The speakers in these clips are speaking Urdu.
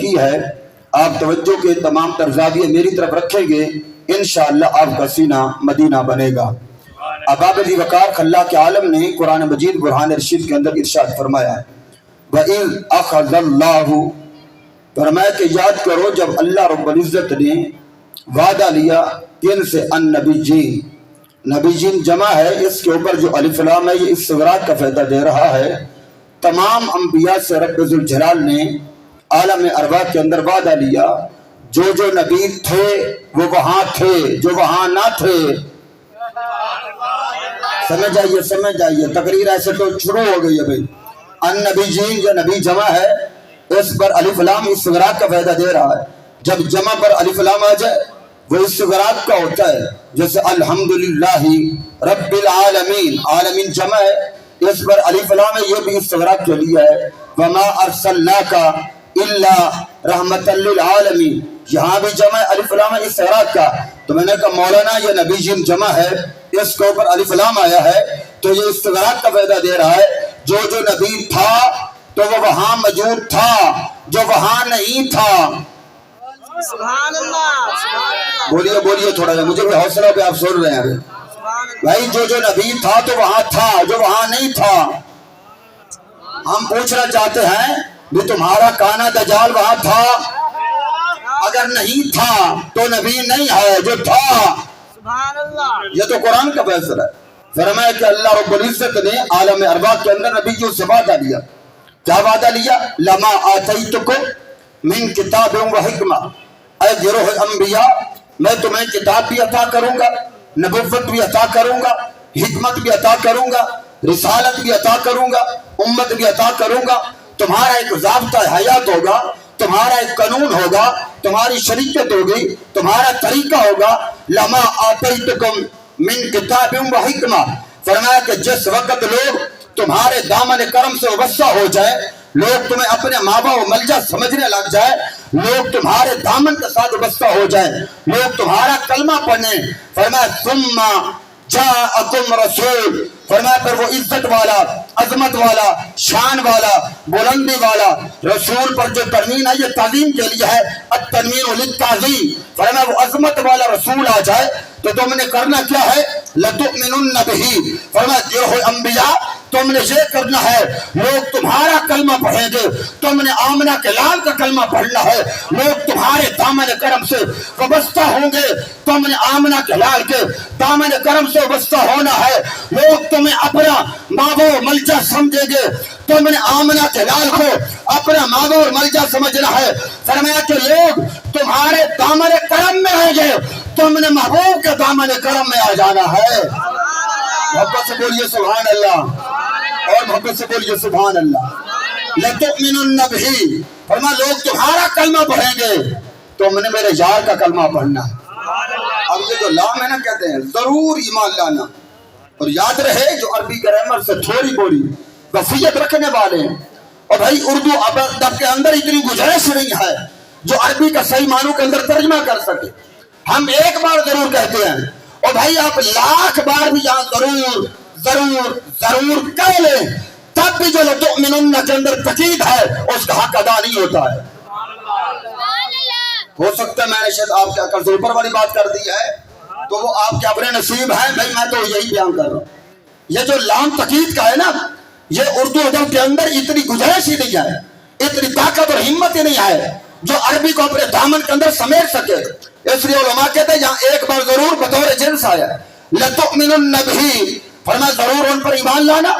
کی ہے، آپ توجہ کے تمام ترزاویے میری طرف رکھیں گے، انشاءاللہ آپ کا سینہ مدینہ بنے گا۔ اباب علی وقار خلا کے عالم نے قرآن مجید برہان رشید کے اندر ارشاد فرمایا ہے، وَإِذْ أَخَذَ اللَّهُ، فرمایا کہ یاد کرو جب اللہ رب العزت نے وعدہ لیا کن سے، نبی جین جمع ہے، اس کے اوپر جو الف لام ہے یہ استغراق کا فائدہ دے رہا ہے۔ تمام انبیاء سے رب ذوالجلال نے عالم ارواح کے اندر وعدہ لیا، جو نبی تھے وہ وہاں تھے، جو وہاں نہ تھے۔ سمجھ آئیے تقریر ایسے تو شروع ہو گئی ہے بھائی۔ النبی جین جو نبی جمع ہے اس پر الف لام استغراق کا فائدہ دے رہا ہے۔ جب جمع پر الف لام آ جائے وہ استغراق کا ہوتا ہے، جیسے الحمدللہ رب العالمین، عالمین جمع ہے اس پر الف لام ہے، یہ بھی استغراق کے لیے ہے۔ وما ارسلناک الا رحمۃ للعالمین، یہاں بھی جمع ہے الف لام ہے استغراق کا۔ تو میں نے کہا مولانا یہ نبی جن جمع ہے اس کے اوپر الف لام آیا ہے تو یہ استغراق کا فائدہ دے رہا ہے، جو نبی تھا تو وہ وہاں موجود تھا، جو وہاں نہیں تھا۔ سبحان اللہ، بولیے تھوڑا سا، مجھے بھی حوصلہ پہ آپ سن رہے ہیں بھائی، جو نبی تھا تو وہاں تھا، جو وہاں نہیں تھا۔ ہم پوچھنا چاہتے ہیں بھی تمہارا کانا دجال وہاں تھا؟ اگر نہیں تھا تو نبی نہیں ہے، جو تھا۔ سبحان اللہ، یہ تو قرآن کا فیصلہ ہے۔ فرمایا کہ اللہ رب العزت نے عالم ارواح کے اندر نبیوں سے وعدہ لیا۔ کیا وعدہ لیا؟ لما آتیتکم من کتاب و حکمہ، اے گروہ انبیاء میں تمہیں کتاب بھی عطا کروں گا، نبوت بھی عطا کروں گا، حکمت بھی عطا کروں گا، رسالت بھی عطا کروں گا، امت بھی عطا کروں گا۔ تمہارا ایک ضابطہ حیات ہوگا، تمہارا ایک قانون ہوگا، تمہاری شریعت ہوگی، تمہارا طریقہ ہوگا۔ لما آتیتکم من کتاب و حکمہ، فرمایا کہ جس وقت لوگ تمہارے دامن کرم سے وابستہ ہو جائے، لوگ تمہیں اپنے ماں باپ ملجا سمجھنے لگ جائے، لوگ تمہارے دامن کے ساتھ وابستہ ہو جائیں، لوگ تمہارا کلمہ پڑھیں، فرمایا ثم جاءکم رسول، فرمایا پھر وہ عزت والا، عظمت والا، شان والا، بلندی والا رسول پر جو تنوین ہے یہ تعظیم کے لیے ہے، التنوین للتعظیم، فرمایا وہ عظمت والا رسول آ جائے تو تم نے کرنا کیا ہے؟ لتؤمنن بہ، فرمایا گروہ انبیاء تم نے یہ کرنا ہے، لوگ تمہارا کلمہ پڑھیں گے، تم نے آمنہ کے لال کا کلمہ پڑھنا ہے، لوگ تمہارے دامن کرم سے وابستہ ہوں گے، تم نے آمنہ کے لال کے دامن کرم سے وابستہ ہونا ہے، لوگ تمہیں اپنا مابو ملجا سمجھیں گے، تم نے آمنہ کے لال کو اپنا مابو ملجا سمجھنا ہے۔ فرمایا کہ لوگ تمہارے دامن کرم میں آئیں گے، تم نے محبوب کے دامن کرم میں آ جانا ہے۔ محبت سے بولیے سبحان اللہ، اور محبت سے بولیے سبحان اللہ۔ لتؤمنن بہ، فرمایا لوگ تمہارا کلمہ پڑھیں گے، تم نے میرے یار کا کلمہ پڑھنا ہے۔ اب یہ جو لام ہے نا کہتے ہیں ضرور ایمان لانا، اور یاد رہے جو عربی گرامر سے تھوڑی بولی وصیت رکھنے والے ہیں، اور بھائی اردو ادب کے اندر اتنی گنجائش نہیں ہے جو عربی کا صحیح معنوں کے اندر ترجمہ کر سکے۔ ہم ایک بار ضرور کہتے ہیں، اور بھائی آپ لاکھ بار بھی یہاں ضرور ضرور ضرور کہہ لیں، تب بھی جو لتؤمنن کے اندر تاکید ہے اس کا حق ادا نہیں ہوتا ہے۔ ہو سکتا ہے میں نے شاید آپ کے عقل سے اوپر والی بات کر دی ہے تو وہ آپ کے اپنے نصیب ہیں، بھائی میں تو یہی بیان کر رہا ہوں۔ یہ جو لام تاکید کا ہے نا، یہ اردو ادب کے اندر اتنی گنجائش ہی نہیں ہے، اتنی طاقت اور ہمت ہی نہیں ہے جو عربی کو اپنے دامن کے اندر سمیٹ سکے۔ اس لیے علماء کہتے ہیں یہاں ایک بار ضرور بطور جنس آیا لتؤمنن بہ، فرمایا ضرور ان پر ایمان لانا،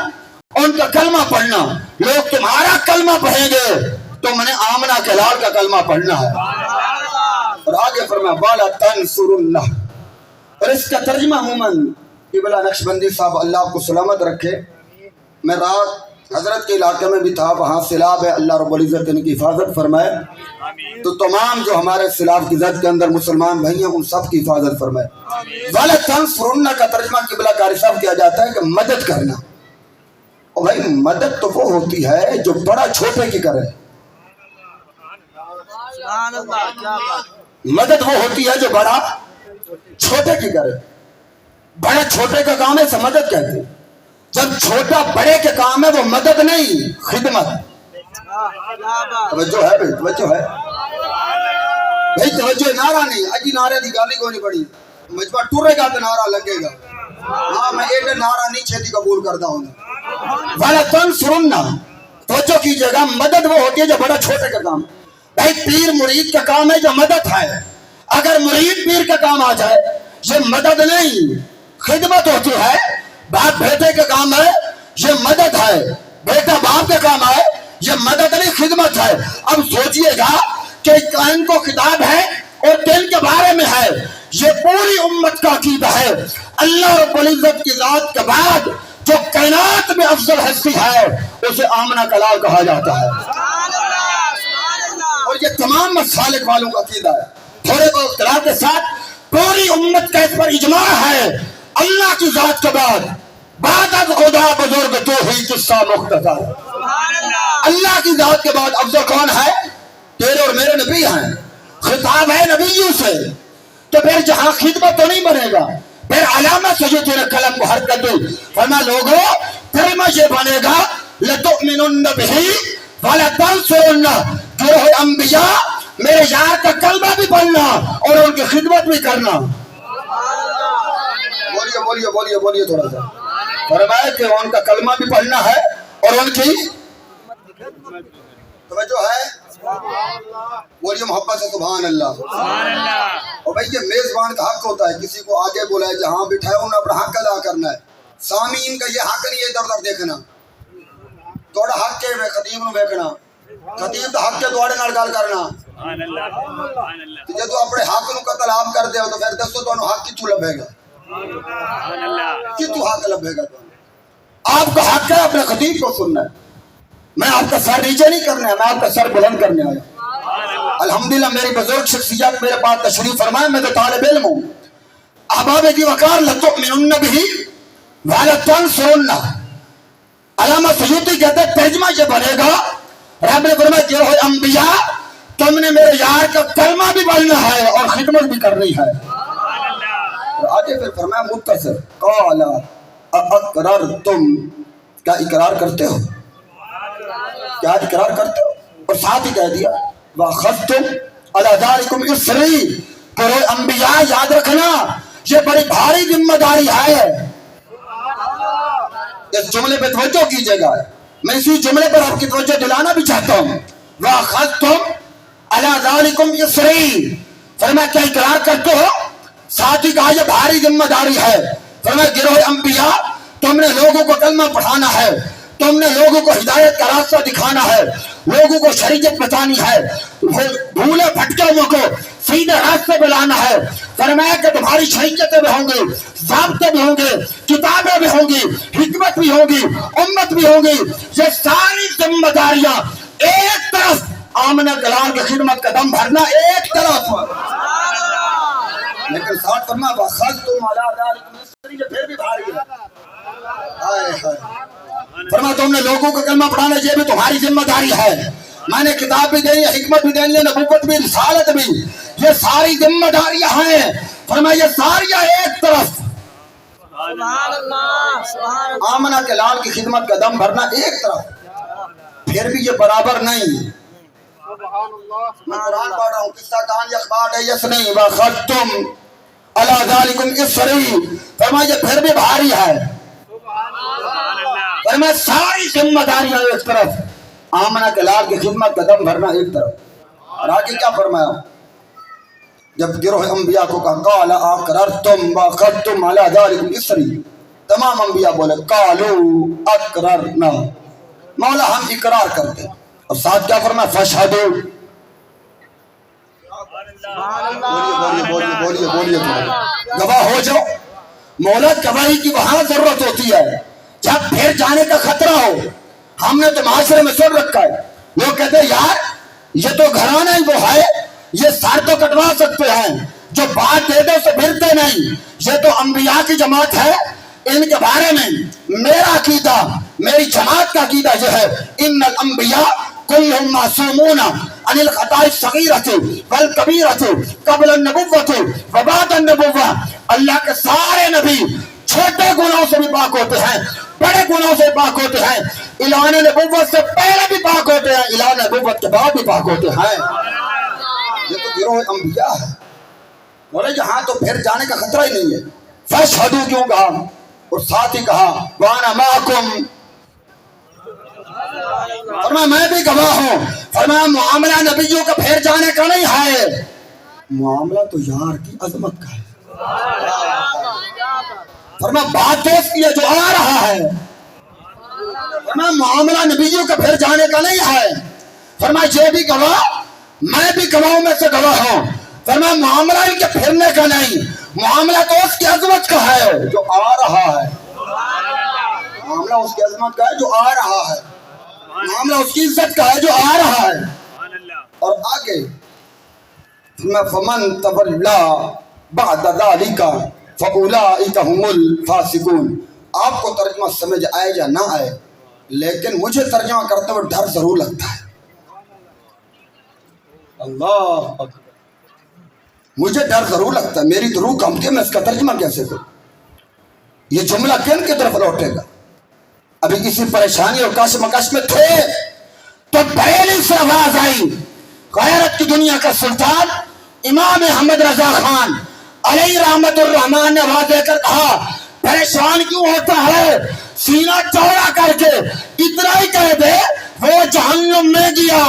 ان کا کلمہ پڑھنا، لوگ تمہارا کلمہ پڑھیں گے، تم نے آمنہ کے لال کا کلمہ پڑھنا ہے۔ اور آگے فرمایا والا تنصرنہ، اور اس کا ترجمہ عموماً قبلہ نقشبندی صاحب اللہ آپ کو سلامت رکھے، میں رات حضرت کے علاقے میں بھی تھا، وہاں سیلاب ہے، اللہ رب العزت ان کی حفاظت فرمائے، تو تمام جو ہمارے سیلاب کی زد کے اندر مسلمان بھائی ہیں ان سب کی حفاظت فرمائے۔ والا تنصرنہ کا ترجمہ قبلہ کاری صاحب کیا جاتا ہے کہ مدد کرنا، اور بھائی مدد تو وہ ہوتی ہے جو بڑا چھوٹے کی کرے، سبحان اللہ، کیا بات، مدد وہ ہوتی ہے جو بڑا چھوٹے کی کرے۔ بڑے چھوٹے کا کام ہے مدد کہتے ہیں، جب چھوٹا بڑے کے کام ہے وہ مدد نہیں خدمت۔ کیا بات توجہ ہے بھائی، توجہ ہے بھائی، توجہ، نعرہ نہیں اجی نعرے دی گالی کو نہیں پڑی، مجمع ٹورے گا تو نعرہ لگے گا. ہاں میں ایڈے نعرہ نہیں چھتی قبول کرتا ہوں. والا تنصرنہ، توجہ کیجئے گا، مدد وہ ہوتی ہے جو بڑا چھوٹے کا کام. بھائی پیر مرید کا کام ہے جو مدد ہے. اگر مرید پیر کا کام آ جائے یہ مدد نہیں خدمت ہوتی ہے. باپ بیٹے کا کام ہے یہ مدد ہے، بیٹا باپ کا کام ہے یہ مدد نہیں خدمت ہے. اب سوچئے گا کہ کائن کو خطاب ہے اور دل کے بارے میں ہے، یہ پوری امت کا عقیدہ ہے. اللہ رب العزت کی ذات کے بعد جو کائنات میں افضل ہستی ہے اسے آمنہ کا لال کہا جاتا ہے. سبحان اللہ سبحان اللہ اور یہ تمام مسالک والوں کا عقیدہ ہے. تھوڑے بہت اختلاف کے ساتھ پوری امت کا اس پر اجماع ہے. اللہ کی ذات کے بعد از خدا بزرگ تو ہی قصہ مختصر. سبحان اللہ اللہ کی ذات کے بعد افضل کون ہے؟ تیرے اور میرے نبی ہیں. خطاب ہے نبیوں سے، تو پھر جہاں خدمت تو نہیں بنے گا، پھر علامہ سجدہ نے قلم کو حرکت دی. فرمایا لوگوں کلمہ یہ بنے گا لتؤمنن بہ ولتنصرنہ، گروہ انبیاء میرے یار کا کلمہ بھی پڑھنا اور ان کی خدمت بھی کرنا. بولیے بولیے بولیے بولیے تھوڑا سا. فرمایا کہ ان کا کلمہ بھی پڑھنا ہے اور ان کی توجہ ہے. بولیے محبت سے سبحان اللہ. اور بھائی یہ میزبان کا حق ہوتا ہے، کسی کو آگے بلائے جہاں بٹھائے انہیں اپنا حق ادا کرنا ہے. سامعین کا یہ حق نہیں ہے ادھر ادھر دیکھنا. تھوڑا حق ہے خطیب نو دیکھنا، خطیب دا حق ہے تھوڑے نال گل کرنا. جدو اپنے حق نو قتل آپ کر دے ہو تو پھر دسو تو حق کتوں لبے گا، کتوں حق لبے گا؟ آپ کا حق ہے اپنے خطیب کو سننا ہے. میں آپ کا سر نیچے نہیں کرنا ہے، میں آپ کا سر بلند کرنے آیا. الحمدللہ میری بزرگ شخصیت میرے پاس تشریف فرمائے، میں تو طالب علم ہوں. احباب کی وقار لتؤمنن بہ ولتنصرنہ. علامہ سیوطی کہتے ہیں ترجمہ یہ بنے گا، رب نے فرمایا گروہ انبیاء تم نے میرے یار کا کلمہ بھی پڑھنا ہے اور خدمت بھی کرنی ہے. اور آگے پھر فرمایا مختصر قال اقررتم، کیا اقرار کرتے ہو؟ کیا اقرار کرتے ہو؟ اور ساتھ ہی کہہ دیا واخذتم علی ذالکم اصری. گروہ انبیاء یاد رکھنا یہ بڑی بھاری ذمہ داری ہے. اس جملے پہ توجہ کیجئے گا، میں اسی جملے پر آپ کی توجہ دلانا بھی چاہتا ہوں. وَأَخَذْتُمْ عَلَى ذَلِكُمْ إِصْرِي. فرمایا کیا اقرار کرتے ہو؟ ساتھ ہی کہا یہ بھاری ذمہ داری ہے. فرمایا گروہ انبیاء تم نے لوگوں کو کلمہ پڑھانا ہے، تم نے لوگوں کو ہدایت کا راستہ دکھانا ہے، لوگوں کو شریعت بتانی ہے، بھولے بھٹکے کو سیدھے راستے پہ لانا ہے. فرمایا کہ تمہاری شریعتیں بھی ہوں گی، ضابطے بھی ہوں گے، کتابیں بھی ہوں گی، حکمت بھی ہوگی، امت بھی ہوگی. یہ ساری ذمہ داریاں ایک طرف، آمنہ کلام کی خدمت کا دم بھرنا ایک طرف، لیکن ساتھ فرمایا وَأَخَذْتُمْ عَلَىٰ ذَٰلِكُمْ إِصْرِي. یہ پھر بھی بھاری ہے. فرمایا تم نے لوگوں کو کلمہ پڑھانا یہ بھی تمہاری ذمہ داری ہے. میں نے کتاب بھی دینی ہے، حکمت بھی دینی ہے، نبوت بھی، رسالت بھی، یہ ساری ذمہ داریاں ہیں. فرمایا یہ ساریاں ایک طرف، سبحان اللہ سبحان اللہ آمنہ کے لال کی خدمت کا دم بھرنا ایک طرف، پھر بھی یہ برابر نہیں. میں قرآن پڑھ رہا ہوں، قصہ کہانی اخبار ہے یس نہیں. وَأَخَذْتُمْ عَلَىٰ ذَٰلِكُمْ إِصْرِي. فرمایا یہ پھر بھی بھاری ہے. فرمایا ساری ذمہ داریاں ایک طرف، آمنہ کے لال کی خدمت کا دم بھرنا ایک طرف. اور آگے کیا فرمایا جب گروہ انبیاء کو کہا قَالَ أَقْرَرْتُمْ وَأَخَذْتُمْ عَلَىٰ ذَٰلِكُمْ إِصْرِي. تمام انبیاء بولے قَالُوا أَقْرَرْنَا، مولا ہم اقرار کرتے. اور ساتھ کیا فرمایا فَاشْهَدُوا. بولیے بولیے بولیے گواہ ہو جاؤ. مولا گواہی کی وہاں ضرورت ہوتی ہے جب پھر جانے کا خطرہ ہو. ہم نے تو معاشرے میں سن رکھا ہے، لوگ کہتے ہیں یار یہ تو گھرانہ ہی وہ ہے، یہ سر تو کٹوا سکتے ہیں، جو بات دے دو سے پھرتے نہیں. یہ تو انبیاء کی جماعت ہے، ان کے بارے میں میرا عقیدہ، میری جماعت کا عقیدہ یہ ہے ان الانبیاء کلہم معصومون عن الخطاء الصغیرۃ والکبیرۃ قبل النبوۃ وبعد النبوۃ. اللہ کے سارے نبی چھوٹے گناہوں سے بھی پاک ہوتے ہیں، بڑے گناہوں سے پاک ہوتے ہیں، اعلان نبوت سے پہلے بھی پاک ہوتے ہیں، اعلان نبوت کے بعد بھی پاک ہوتے ہیں۔ یہ تو گروہ انبیاء ہے۔ بولے یہاں تو پھر جانے کا خطرہ ہی نہیں ہے۔ فاشہدوا کیوں کہا اور ساتھ ہی کہا وانا معکم، فرمایا میں بھی گواہ ہوں۔ فرمایا معاملہ نبیوں کا پھر جانے کا نہیں ہے، معاملہ تو یار کی عظمت کا ہے۔ فرمایا بات دوست کی ہے جو آ رہا ہے، فرمایا معاملہ نبیوں کا پھر جانے کا نہیں ہے۔ فرمایا یہ بھی گواہ، میں بھی گواہوں میں سے گواہ ہوں۔ فرمایا معاملہ ان کے پھرنے کا نہیں، معاملہ تو اس کی عظمت کا ہے جو آ رہا ہے۔ معاملہ اس کی عظمت کا ہے جو آ رہا ہے، معاملہ اس کی عزت کا ہے جو آ رہا ہے۔ اور آگے فمن تولا بعد ذلک فاولئک هم الفاسقون۔ آپ کو ترجمہ سمجھ آئے یا نہ آئے، لیکن مجھے ترجمہ کرتے ہوئے ڈر ضرور لگتا ہے۔ اللہ اکبر، مجھے ڈر ضرور لگتا ہے، میری تو روح کانپتی ہے، میں اس کا ترجمہ کیسے کروں؟ یہ جملہ کن کی طرف لوٹے گا؟ ابھی کسی پریشانی اور کاش مکاش میں تھے تو بریلی سے آواز آئی، غیرت کی دنیا کا سلطان امام احمد رضا خان علیہ رحمت الرحمان نے آواز دے کر کہا پریشان کیوں ہوتا ہے، سینہ چوڑا کر کے اتنا ہی کہہ دے وہ جہنم میں گیا۔